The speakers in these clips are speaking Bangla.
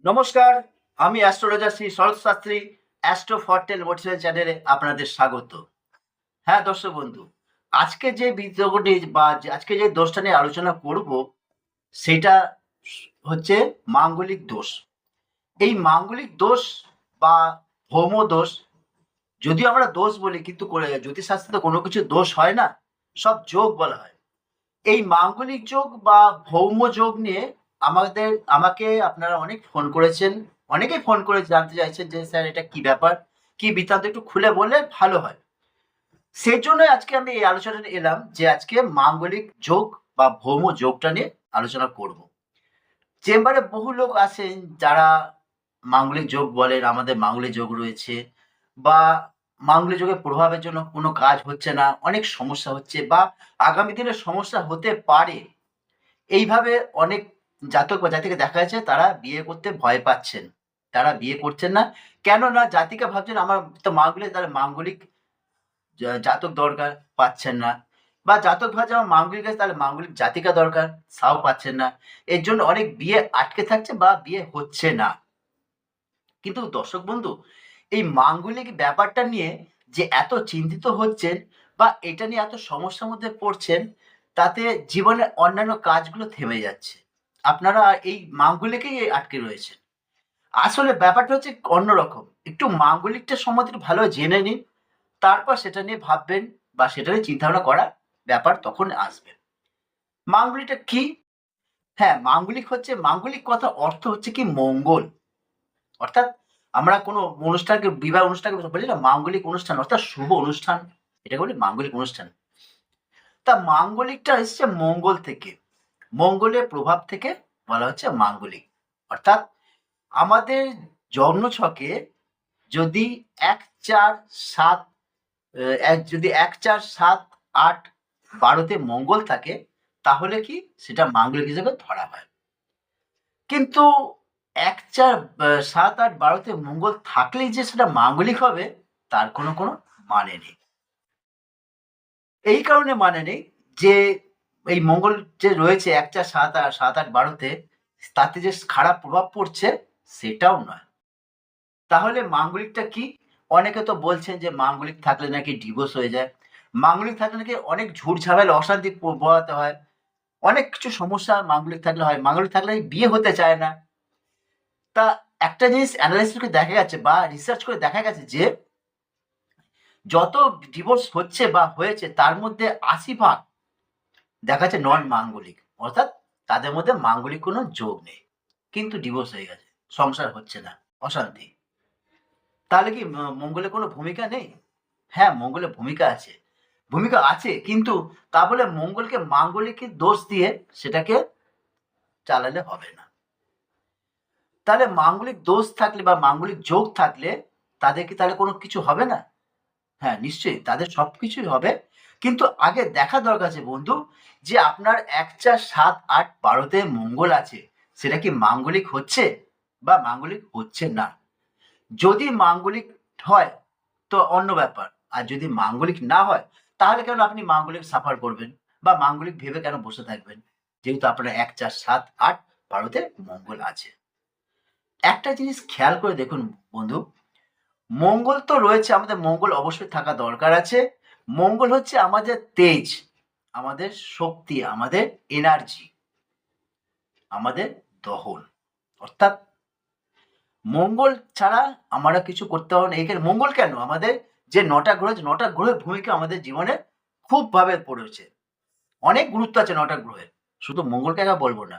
নমস্কার, আমি অ্যাস্ট্রোলজার শ্রী শরৎ শাস্ত্রী অ্যাস্ট্রো ফরটেল মোটিভেশন চ্যানেলে আপনাদের স্বাগত। হ্যাঁ, দর্শক বন্ধু, আজকে যে বিষয়টি আজকে যে দোষটা নিয়ে আলোচনা করব সেটা হচ্ছে মাঙ্গলিক দোষ। এই মাঙ্গলিক দোষ বা ভৌম দোষ, যদিও আমরা দোষ বলি কিন্তু জ্যোতিষশাস্ত্রে তো কোনো কিছু দোষ হয় না, সব যোগ বলা হয়। এই মাঙ্গলিক যোগ বা ভৌম যোগ নিয়ে আমাকে আপনারা অনেক ফোন করেছেন। অনেকেই ফোন করে জানতে চাইছেন যে স্যার এটা কি ব্যাপার? কি বৃত্তান্ত একটু খুলে বললে ভালো হয়। সেজন্যই আজকে আমি এই আলোচনাটা এলাম যে আজকে মাঙ্গলিক যোগ বা ভৌম যোগটা নিয়ে আলোচনা করব। চেম্বারে বহু লোক আসেন যারা মাঙ্গলিক যোগ বলেন, আমাদের মাঙ্গলিক যোগ রয়েছে বা মাঙ্গলিক যোগের প্রভাবের জন্য কোনো কাজ হচ্ছে না, অনেক সমস্যা হচ্ছে বা আগামী দিনে সমস্যা হতে পারে। এইভাবে অনেক জাতক বা জাতিকে দেখা যাচ্ছে তারা বিয়ে করতে ভয় পাচ্ছেন। তারা বিয়ে করছেন না। কেননা জাতিকা ভাবছেন আমার তো মাঙ্গলিক, তাহলে মাঙ্গলিক জাতক দরকার, পাচ্ছেন না। বা জাতক ভাবছে আমার মাঙ্গলিক আছে তাহলে মাঙ্গলিক জাতিকা দরকার, তাও পাচ্ছেন না। এর জন্য অনেক বিয়ে আটকে থাকছে বা বিয়ে হচ্ছে না। কিন্তু দর্শক বন্ধু, এই মাঙ্গলিক ব্যাপারটা নিয়ে যে এত চিন্তিত হচ্ছেন বা এটা নিয়ে এত সমস্যার মধ্যে পড়ছেন, তাতে জীবনের অন্যান্য কাজগুলো থেমে যাচ্ছে। আপনারা এই মাঙ্গলিকেই আটকে রয়েছেন। আসলে ব্যাপারটা হচ্ছে অন্যরকম। একটু মাঙ্গলিকটা সম্বন্ধে একটু ভালো জেনে নিন, তারপর সেটা নিয়ে ভাববেন বা সেটা নিয়ে চিন্তাভাবনা করার ব্যাপার তখন আসবে। মাঙ্গলিকটা কি? হ্যাঁ, মাঙ্গলিক কথার অর্থ হচ্ছে কি মঙ্গল। অর্থাৎ আমরা কোনো অনুষ্ঠানকে, বিবাহ অনুষ্ঠানকে বলি না মাঙ্গলিক অনুষ্ঠান, অর্থাৎ শুভ অনুষ্ঠান, এটাকে বলি মাঙ্গলিক অনুষ্ঠান। তা মাঙ্গলিকটা এসছে মঙ্গল থেকে, মঙ্গলের প্রভাব থেকে বলা হচ্ছে মাঙ্গলিক। অর্থাৎ আমাদের জন্মছকে যদি ১, ৪, ৭ যদি ১, ৪, ৭, ৮, ১২ তে মঙ্গল থাকে তাহলে কি সেটা মাঙ্গলিক হিসেবে ধরা হয়। কিন্তু ১, ৪, ৭, ৮, ১২ তে মঙ্গল থাকলেই যে সেটা মাঙ্গলিক হবে তার কোনো মানে নেই। এই কারণে মানে নেই যে এই মঙ্গল যে রয়েছে ১, ৪, ৭, ৮, ১২ তে তাতে যে খারাপ প্রভাব পড়ছে সেটাও নয়। তাহলে মাঙ্গলিকটা কি? অনেকে তো বলছেন যে মাঙ্গলিক থাকলে নাকি ডিভোর্স হয়ে যায়। মাঙ্গলিক থাকলে নাকি অনেক ঝুট ঝামেলা, অশান্তি পোহাতে হয়। অনেক কিছু সমস্যা মাঙ্গলিক থাকলে হয়। মাঙ্গলিক থাকলে বিয়ে হতে চায় না। তা একটা জিনিস এনালাইসিস করে দেখা গেছে বা রিসার্চ করে দেখা গেছে যে যত ডিভোর্স হচ্ছে বা হয়েছে তার মধ্যে ৮০% দেখা যাচ্ছে নন মাঙ্গলিক। অর্থাৎ তাদের মধ্যে মাঙ্গলিক কোনো যোগ নেই। কিন্তু ডিভোর্স হয়ে গেছে। সংসার হচ্ছে না। অশান্তি। তাহলে কি মঙ্গলের কোনো ভূমিকা নেই? হ্যাঁ, মঙ্গলের ভূমিকা আছে। ভূমিকা আছে কিন্তু তা বলে মঙ্গলকে মাঙ্গলিকের দোষ দিয়ে সেটাকে চালালে হবে না। তাহলে মাঙ্গলিক দোষ থাকলে বা মাঙ্গলিক যোগ থাকলে তাদের কি তাহলে কোনো কিছু হবে না? হ্যাঁ, নিশ্চয়ই তাদের সবকিছুই হবে। কিন্তু আগে দেখা দরকার আছে বন্ধু যে আপনার ১, ৪, ৭, ৮, ১২ তে মঙ্গল আছে। সেটা কি মাঙ্গলিক হচ্ছে বা মাঙ্গলিক হচ্ছে না? যদি মাঙ্গলিক হয় তো অন্য ব্যাপার। আর যদি মাঙ্গলিক না হয় তাহলে কেন আপনি মাঙ্গলিক সাফার করবেন বা মাঙ্গলিক ভেবে কেন বসে থাকবেন? যেহেতু আপনার ১, ৪, ৭, ৮, ১২ তে মঙ্গল আছে। একটা জিনিস খেয়াল করে দেখুন বন্ধু, মঙ্গল তো রয়েছে, আমাদের মঙ্গল অবশ্যই থাকা দরকার আছে। মঙ্গল হচ্ছে আমাদের তেজ, আমাদের শক্তি, আমাদের এনার্জি, আমাদের দহন। অর্থাৎ মঙ্গল ছাড়া আমরা কিছু করতে পারবো না। এখানে মঙ্গল কেন? আমাদের যে ৯ টা গ্রহ আছে, ৯ টা গ্রহের ভূমিকা আমাদের জীবনে খুব ভাবে পড়েছে। অনেক গুরুত্ব আছে ৯ টা গ্রহের। শুধু মঙ্গলকে একা বলব না।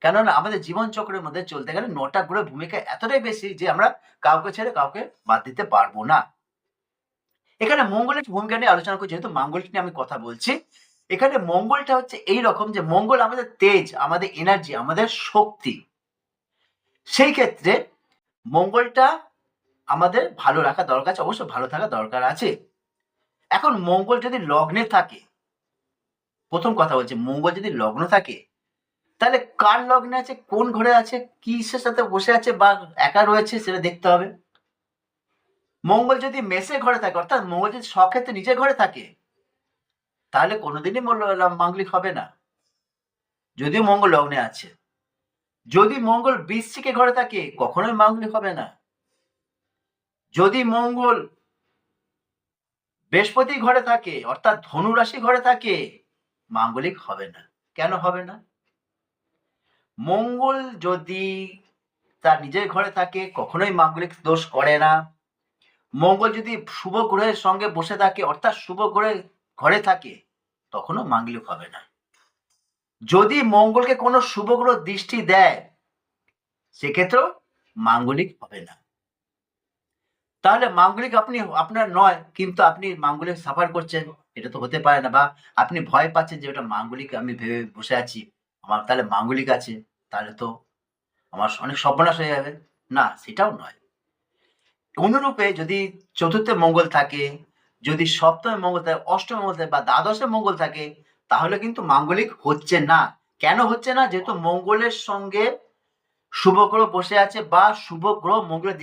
কেননা আমাদের জীবন চক্রের মধ্যে চলতে গেলে ৯ টা গ্রহের ভূমিকা এতটাই বেশি যে আমরা কাউকে ছেড়ে কাউকে বাদ দিতে পারবো না। এখানে মঙ্গলের ভূমিকা নিয়ে আলোচনা করছি, যেহেতু মাঙ্গলিক নিয়ে আমি কথা বলছি। এখানে মঙ্গলটা হচ্ছে এইরকম যে মঙ্গল আমাদের তেজ, আমাদের এনার্জি, আমাদের শক্তি। সেই ক্ষেত্রে মঙ্গলটা আমাদের ভালো রাখা দরকার আছে, অবশ্যই ভালো থাকা দরকার আছে। এখন মঙ্গল যদি লগ্নে থাকে, ১ম কথা বলছি মঙ্গল যদি লগ্ন থাকে, তাহলে কার লগ্নে আছে, কোন ঘরে আছে, কিসের সাথে বসে আছে বা একা রয়েছে সেটা দেখতে হবে। মঙ্গল যদি মেষের ঘরে থাকে, অর্থাৎ মঙ্গল যদি স্বক্ষেত্রে নিজের ঘরে থাকে, তাহলে কোনোদিনই মাঙ্গলিক হবে না। যদিও মঙ্গল লগ্নে আছে। যদি মঙ্গল বৃশ্চিকে ঘরে থাকে কখনোই মাঙ্গলিক হবে না। যদি মঙ্গল বৃহস্পতি ঘরে থাকে অর্থাৎ ধনু রাশি ঘরে থাকে মাঙ্গলিক হবে না। কেন হবে না? মঙ্গল যদি তার নিজের ঘরে থাকে কখনোই মাঙ্গলিক দোষ করে না। মঙ্গল যদি শুভ গ্রহের সঙ্গে বসে থাকে অর্থাৎ শুভ গ্রহের ঘরে থাকে তখনও মাঙ্গলিক হবে না। যদি মঙ্গলকে কোনো শুভ গ্রহ দৃষ্টি দেয় সেক্ষেত্রেও মাঙ্গলিক হবে না। তাহলে মাঙ্গলিক আপনি আপনার নয় কিন্তু আপনি মাঙ্গলিক সাফার করছেন, এটা তো হতে পারে না। বা আপনি ভয় পাচ্ছেন যে ওটা মাঙ্গলিক আমি ভেবে বসে আছি, আমার তাহলে মাঙ্গলিক আছে, তাহলে তো আমার অনেক সর্বনাশ হয়ে যাবে। না, সেটাও নয়। অনুরূপে যদি চতুর্থে মঙ্গল থাকে, যদি সপ্তমে মঙ্গল থাকে, অষ্টমে মঙ্গল থাকে বা দ্বাদশে মঙ্গল থাকে তাহলে কিন্তু মাঙ্গলিক হচ্ছে না। কেন হচ্ছে না? যেহেতু মঙ্গলের সঙ্গে শুভ গ্রহ বসে আছে বা শুভ গ্রহ মঙ্গলের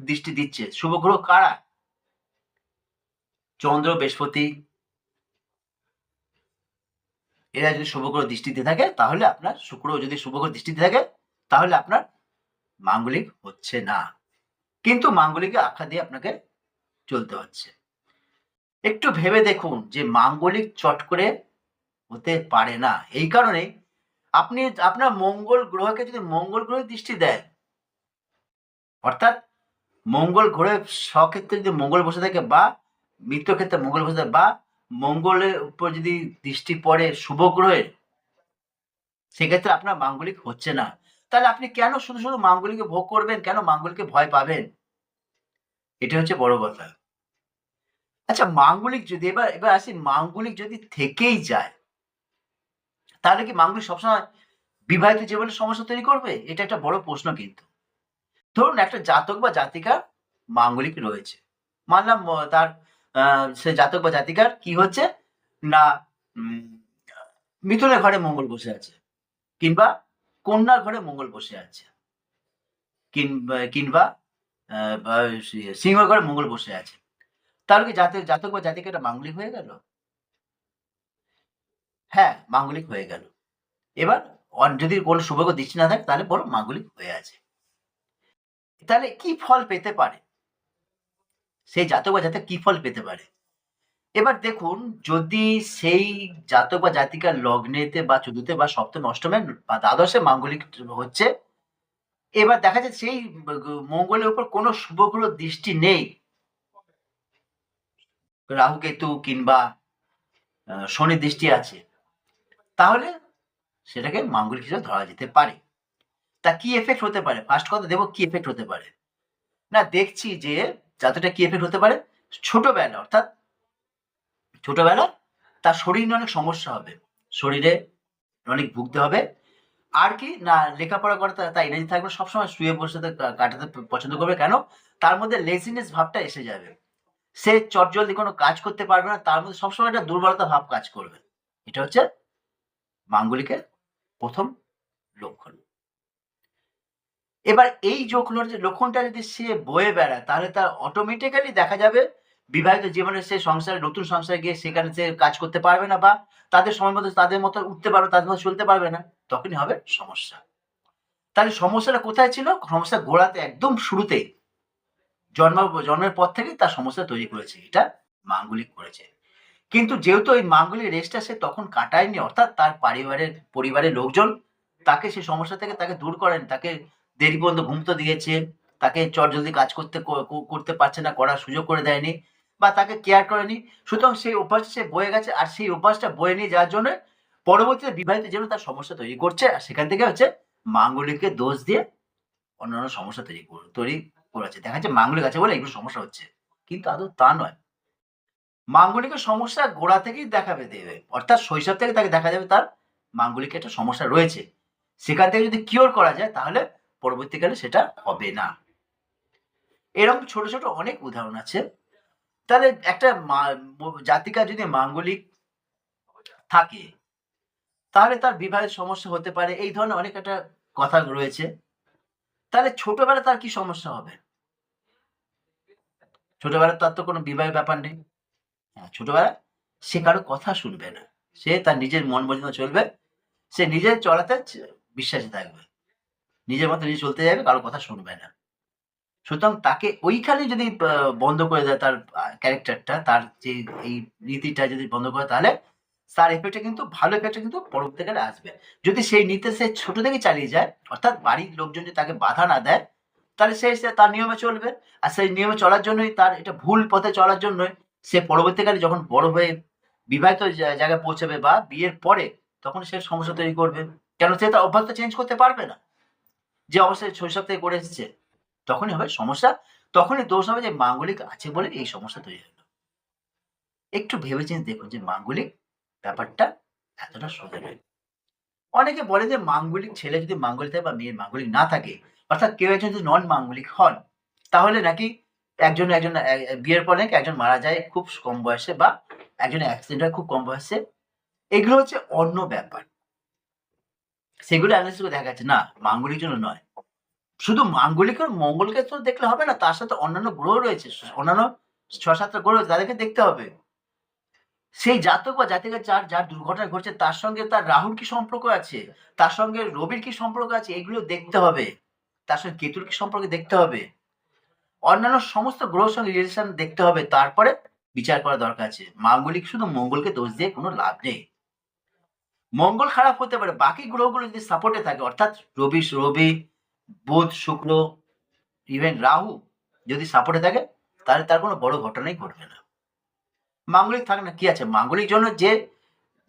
দৃষ্টি দিচ্ছে। শুভ গ্রহ কারা? চন্দ্র, বৃহস্পতি, এরা যদি শুভ গ্রহ দৃষ্টিতে থাকে তাহলে আপনার শুক্র যদি শুভ গ্রহ দৃষ্টিতে থাকে তাহলে আপনার মাঙ্গলিক হচ্ছে না, কিন্তু মাঙ্গলিকে আখ্যা দিয়ে আপনাকে চলতে হচ্ছে। একটু ভেবে দেখুন যে মাঙ্গলিক চট করে হতে পারে না। এই কারণে আপনি আপনার মঙ্গল গ্রহকে যদি মঙ্গল গ্রহ দৃষ্টি দেয় অর্থাৎ মঙ্গল গ্রহের স্বক্ষেত্রে যদি মঙ্গল বসে থাকে বা মিত্র ক্ষেত্রে মঙ্গল বসে থাকে বা মঙ্গলের উপর যদি দৃষ্টি পড়ে শুভ গ্রহের, সেক্ষেত্রে আপনার মাঙ্গলিক হচ্ছে না। তাহলে আপনি কেন শুধু শুধু মাঙ্গলিকে ভোগ করবেন? কেন মাঙ্গলিকে ভয় পাবেন? এটা হচ্ছে বড় কথা। আচ্ছা, মাঙ্গলিক যদি এবার আসি, মাঙ্গলিক যদি থেকেই যায় তাহলে কি মাঙ্গলিক সবসময় বিবাহিত জীবনে সমস্যা তৈরি করবে? এটা একটা বড় প্রশ্ন কিন্তু। ধরুন একটা জাতক বা জাতিকার মাঙ্গলিক রয়েছে। মানলাম তার সে জাতক বা জাতিকার কি হচ্ছে না, উম মিথুনের ঘরে মঙ্গল বসে আছে কিংবা কন্যার ঘরে মঙ্গল বসে আছে কিংবা বা সিংহ ঘরে মঙ্গল বসে আছে। তাহলে কি জাতক বা জাতিকাটা মাঙ্গলিক হয়ে গেল? হ্যাঁ, মাঙ্গলিক হয়ে গেল। এবার যদি কোনো শুভগ্রহ দৃষ্টি না থাকে তাহলে বরং মাঙ্গলিক হয়ে আছে। তাহলে কি ফল পেতে পারে? সেই জাতক বা জাতিকা কি ফল পেতে পারে? এবার দেখুন, যদি সেই জাতক বা জাতিকার লগ্নেতে বা চতুর্থে বা সপ্তমে, অষ্টমে বা দ্বাদশে মাঙ্গলিক হচ্ছে, এবার দেখা যাচ্ছে সেই মঙ্গলের উপর কোনো শুভ গ্রহ দৃষ্টি নেই। রাহু, কেতু কিংবা শনির দৃষ্টি আছে। তাহলে সেটাকে মাঙ্গলিক হিসেবে ধরা যেতে পারে। তা কি এফেক্ট হতে পারে? ফার্স্ট কথা দেব কি এফেক্ট হতে পারে? না, দেখছি যে জাতকটা কি এফেক্ট হতে পারে? ছোটবেলা অর্থাৎ ছোটবেলায় তার শরীর নিয়ে অনেক সমস্যা হবে। শরীরে অনেক ভুগতে হবে। আর কি না, লেখাপড়া করে তার এনার্জি থাকবে, সবসময় শুয়ে বসে কাটাতে পছন্দ করবে। কেন? তার মধ্যে লেজিনেস ভাবটা এসে যাবে। সে চটজলদি কোনো কাজ করতে পারবে না। তার মধ্যে সবসময় একটা দুর্বলতা ভাব কাজ করবে। এটা হচ্ছে মাঙ্গলিকের ১ম লক্ষণ। এবার এই লক্ষণটা যদি সে বয়ে বেড়ায় তাহলে তার অটোমেটিক্যালি দেখা যাবে বিবাহিত জীবনে সে সংসারে নতুন সংসারে গিয়ে সেখানে সে কাজ করতে পারবে না বা তাদের সময় মতো তাদের মতো উঠতে পারবে, তাদের মতো চলতে পারবে না। তখনই হবে সমস্যা। তাহলে সমস্যাটা কোথায় ছিল? সমস্যা গোড়াতে একদম শুরুতেই জন্মের পর থেকেই তার সমস্যা তৈরি করেছে। এটা মাঙ্গলিক করেছে। কিন্তু যেহেতু ওই মাঙ্গলিক রেশটা সে তখন কাটায়নি অর্থাৎ তার পরিবারের লোকজন তাকে সেই সমস্যা থেকে তাকে দূর করেন। তাকে দেরি পর্যন্ত ঘুমোতে দিয়েছে। তাকে চটজলদি কাজ করতে পারছে না, করার সুযোগ করে দেয়নি বা তাকে কেয়ার করেনি। সুতরাং সেই অভ্যাসটা সে বয়ে গেছে। আর সেই অভ্যাসটা বয়ে নিয়ে যাওয়ার জন্য পরবর্তীতে বিবাহিত জীবনে তার সমস্যা তৈরি করছে। আর সেখান থেকে হচ্ছে মাঙ্গলিককে দোষ দিয়ে অন্যান্য সমস্যা তৈরি করেছে। দেখা যাচ্ছে মাঙ্গলিক আছে বলে এগুলো সমস্যা হচ্ছে। কিন্তু আদৌ তা নয়। মাঙ্গলিকের সমস্যা গোড়া থেকেই দেবে। অর্থাৎ শৈশব থেকে তাকে দেখা যাবে তার মাঙ্গলিক একটা সমস্যা রয়েছে। সেখান থেকে যদি কিওর করা যায় তাহলে পরবর্তীকালে সেটা হবে না। এরকম ছোট, ছোট অনেক উদাহরণ আছে। তাহলে একটা জাতিকার যদি মাঙ্গলিক থাকে তাহলে তার বিবাহের সমস্যা হতে পারে। এই ধরনের অনেক একটা কথা রয়েছে। তাহলে ছোটবেলায় তার কি সমস্যা হবে? ছোটবেলায় তার তো কোনো বিবাহের ব্যাপার নেই। হ্যাঁ, ছোটবেলায় সে কারো কথা শুনবে না। সে তার নিজের মন মতো চলবে। সে নিজের চলাতে বিশ্বাসী থাকবে। নিজের মতো নিজে চলতে যাবে, কারো কথা শুনবে না। সুতরাং তাকে ওইখানে যদি বন্ধ করে দেয় তার ক্যারেক্টারটা, তার যে এই নীতিটা যদি বন্ধ করে, তাহলে তার এফেক্টটা কিন্তু ভালো এফেক্টটা কিন্তু পরবর্তীকালে আসবে। যদি সেই নীতি সে ছোট থেকে চালিয়ে যায়, অর্থাৎ বাড়ির লোকজন যদি তাকে বাধা না দেয়, তাহলে সে তার নিয়মে চলবে। আর সেই নিয়মে চলার জন্যই, তার এটা ভুল পথে চলার জন্যই সে পরবর্তীকালে যখন বড় হয়ে বিবাহিত জায়গায় পৌঁছাবে বা বিয়ের পরে, তখন সে সমস্যা তৈরি করবে। কেন সে তার অভ্যাসটা চেঞ্জ করতে পারবে না, যে অবস্থায় শৈশব থেকে করে এসেছে। তখনই হবে সমস্যা, তখনই দোষ হবে যে মাঙ্গলিক আছে বলে এই সমস্যা তৈরি হলো। একটু ভেবেচিন্তে দেখুন যে মাঙ্গলিক ব্যাপারটা এতটা সোজা নয়। অনেকে বলে যে মাঙ্গলিক ছেলে যদি মাঙ্গলিক থাকে বা মেয়ের মাঙ্গলিক না থাকে, অর্থাৎ কেউ একজন যদি নন মাঙ্গলিক হন, তাহলে নাকি একজন বিয়ের পরে নাকি একজন মারা যায় খুব কম বয়সে, বা একজন অ্যাক্সিডেন্ট হয় খুব কম বয়সে। এগুলো হচ্ছে অন্য ব্যাপার, সেগুলো অ্যানালিসিস করে দেখা যাচ্ছে না মাঙ্গলিক জন্য নয়। শুধু মাঙ্গলিক আর মঙ্গলকে তো দেখলে হবে না, তার সাথে অন্যান্য গ্রহ রয়েছে, অন্যান্য ৬-৭টা গ্রহ রয়েছে, তাদেরকে দেখতে হবে। সেই জাতক বা জাতিকা যার যার দুর্ঘটনা ঘটছে, তার সঙ্গে তার রাহুর কি সম্পর্ক আছে, তার সঙ্গে রবির কি সম্পর্ক আছে, এগুলো দেখতে হবে। তার সঙ্গে কেতুর কি সম্পর্ক দেখতে হবে। অন্যান্য সমস্ত গ্রহের সঙ্গে রিলেশন দেখতে হবে, তারপরে বিচার করা দরকার আছে। মাঙ্গলিক শুধু মঙ্গলকে দোষ দিয়ে কোনো লাভ নেই। মঙ্গল খারাপ হতে পারে, বাকি গ্রহগুলো যদি সাপোর্টে থাকে, অর্থাৎ রবি, বুধ, শুক্র, ইভেন রাহু যদি সাপোর্টে থাকে, তাহলে তার কোনো বড় ঘটনাই ঘটবে না। মাঙ্গলিক থাকে না, কি আছে, মাঙ্গলিক জন্য যে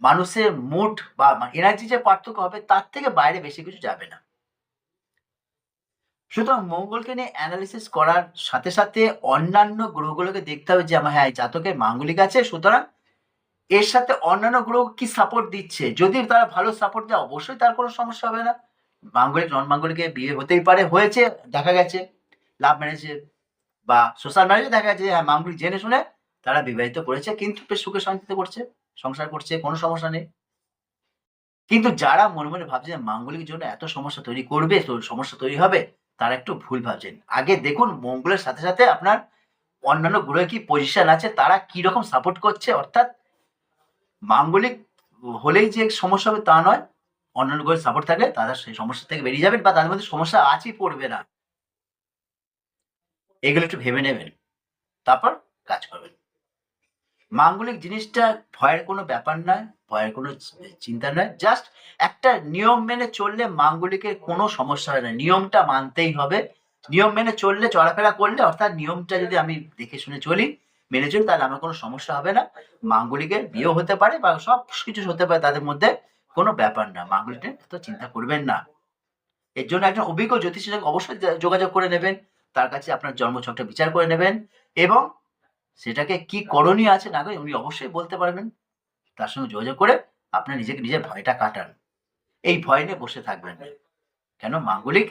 মানুষের মুড বা এনার্জি যে পার্থক্য হবে, তার থেকে বাইরে বেশি কিছু যাবে না। সুতরাং মঙ্গলকে নিয়ে অ্যানালিসিস করার সাথে সাথে অন্যান্য গ্রহগুলোকে দেখতে হবে যে আমার হ্যাঁ জাতকের মাঙ্গলিক আছে, সুতরাং এর সাথে অন্যান্য গ্রহ কি সাপোর্ট দিচ্ছে। যদি তারা ভালো সাপোর্ট দেয়, অবশ্যই তার কোনো সমস্যা হবে না। মাঙ্গলিক নন মাঙ্গলিকে বিয়ে হতেই পারে, হয়েছে, দেখা গেছে লাভ ম্যারেজে বা সোশ্যাল ম্যারেজে দেখা যাচ্ছে হ্যাঁ মাঙ্গলিক জেনে শুনে তারা বিবাহিত করেছে, কিন্তু বেশ সুখে শান্তিতে করছে, সংসার করছে, কোনো সমস্যা নেই। কিন্তু যারা মনে মনে ভাবছে যে মাঙ্গলিক জন্য এত সমস্যা তৈরি করবে, সমস্যা তৈরি হবে, তারা একটু ভুল ভাবছেন। আগে দেখুন মঙ্গলের সাথে সাথে আপনার অন্যান্য গ্রহে কি পজিশন আছে, তারা কি রকম সাপোর্ট করছে। অর্থাৎ মাঙ্গলিক হলেই যে সমস্যা হবে তা নয়, অন্যান্য গ্রহের সাপোর্ট থাকলে তারা সেই সমস্যা থেকে বেরিয়ে যাবেন, বা তাদের মধ্যে সমস্যা আছেই, পড়বে না। এগুলো একটু ভেবে নেবেন, তারপর কাজ করবেন। মাঙ্গলিক জিনিসটা ভয়ের কোনো ব্যাপার নয়, ভয়ের কোনো চিন্তা নয়। জাস্ট একটা নিয়ম মেনে চললে মাঙ্গলিকের কোনো সমস্যা হয় না। নিয়মটা মানতেই হবে। নিয়ম মেনে চললে, চলাফেরা করলে, অর্থাৎ নিয়মটা যদি আমি দেখে শুনে চলি, মেনে চলি, তাহলে আমার কোনো সমস্যা হবে না। মাঙ্গলিকের বিয়েও হতে পারে বা সব কিছু হতে পারে, তাদের মধ্যে কোনো ব্যাপার না। মাঙ্গলিক নিয়ে এত চিন্তা করবেন না। এর জন্য একজন অভিজ্ঞ জ্যোতিষীর সঙ্গে অবশ্যই যোগাযোগ করে নেবেন। তার কাছে আপনার জন্মছকটা বিচার করে নেবেন, এবং সেটাকে কি করণীয় আছে না উনি অবশ্যই বলতে পারবেন। তার সঙ্গে যোগাযোগ করে আপনার নিজেকে নিজের ভয়টা কাটান। এই ভয় নিয়ে বসে থাকবেন না। কেন মাঙ্গলিক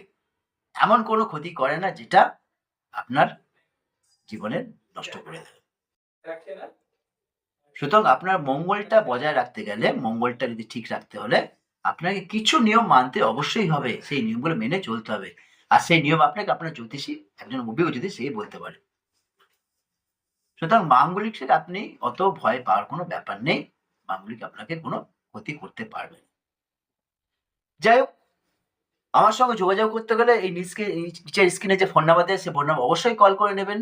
এমন কোনো ক্ষতি করে না যেটা আপনার জীবনে নষ্ট করে দেবে। সুতরাং আপনার মঙ্গলটা বজায় রাখতে গেলে, মঙ্গলটা যদি ঠিক রাখতে হলে আপনাকে কিছু নিয়ম মানতে অবশ্যই হবে। সেই নিয়মগুলো মেনে চলতে হবে। আর সেই নিয়ম আপনাকে আপনার জ্যোতিষী, একজন অভিজ্ঞ জ্যোতিষী, সে বলতে পারে। সুতরাং মাঙ্গলিক থেকে আপনি অত ভয় পাওয়ার কোনো ব্যাপার নেই। মাঙ্গলিক আপনাকে কোনো ক্ষতি করতে পারবে না। যাই হোক, আমার সঙ্গে যোগাযোগ করতে গেলে এই নিচের স্ক্রিনে যে ফোন নাম্বার দেয়, সে ফোন নাম্বার অবশ্যই কল করে নেবেন।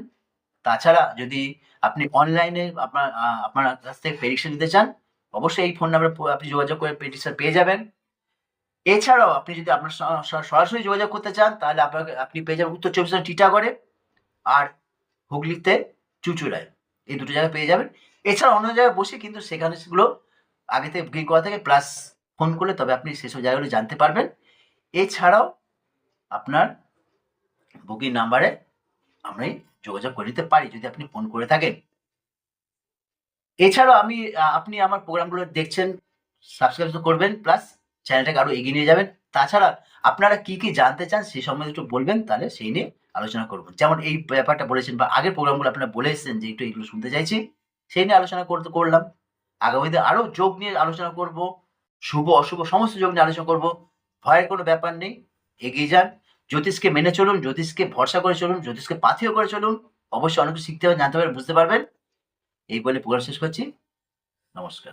তাছাড়া যদি আপনি অনলাইনে আপনার কাছ থেকে প্রেডিকশন নিতে চান, অবশ্যই এই ফোন নাম্বারে আপনি যোগাযোগ করে প্রেডিকশন পেয়ে যাবেন। এছাড়াও আপনি যদি আপনার সরাসরি যোগাযোগ করতে চান, তাহলে আপনি পেয়ে যাবেন উত্তর ২৪ পরগনা টিটাগড়ে আর হুগলিতে চুঁচুড়ায়। এই দুটো জায়গায় পেয়ে যাবেন। এছাড়া অন্য জায়গায় বসে, কিন্তু সেখানে সেগুলো আগে থেকে বুকিং করা থাকে, প্লাস ফোন করলে তবে আপনি সেসব জায়গাগুলো জানতে পারবেন। এছাড়াও আপনার বুকিং নাম্বারে আমি যোগাযোগ করে নিতে পারি যদি আপনি ফোন করে থাকেন। এছাড়াও আপনি আমার প্রোগ্রামগুলো দেখছেন, সাবস্ক্রাইব তো করবেন, প্লাস চ্যানেলটাকে আরো এগিয়ে নিয়ে যাবেন। তাছাড়া আপনারা কি কি জানতে চান সেই সম্বন্ধে একটু বলবেন, তাহলে সেই নিয়ে আলোচনা করবো। যেমন এই ব্যাপারটা বলেছেন বা আগের প্রোগ্রামগুলো আপনারা বলে এসেছেন যে একটু এগুলো শুনতে চাইছি, সেই নিয়ে আলোচনা করলাম। আগামীতে আরো যোগ নিয়ে আলোচনা করব, শুভ অশুভ সমস্ত যোগ নিয়ে আলোচনা করব। ভয়ের কোনো ব্যাপার নেই, এগিয়ে যান। জ্যোতিষকে মেনে চলুন, জ্যোতিষকে ভরসা করে চলুন, জ্যোতিষকে পাথেয় করে চলুন। অবশ্যই অনেক কিছু শিখতে পারবেন, জানতে পারবেন, বুঝতে পারবেন। এই বলে প্রোগ্রাম শেষ করছি। নমস্কার।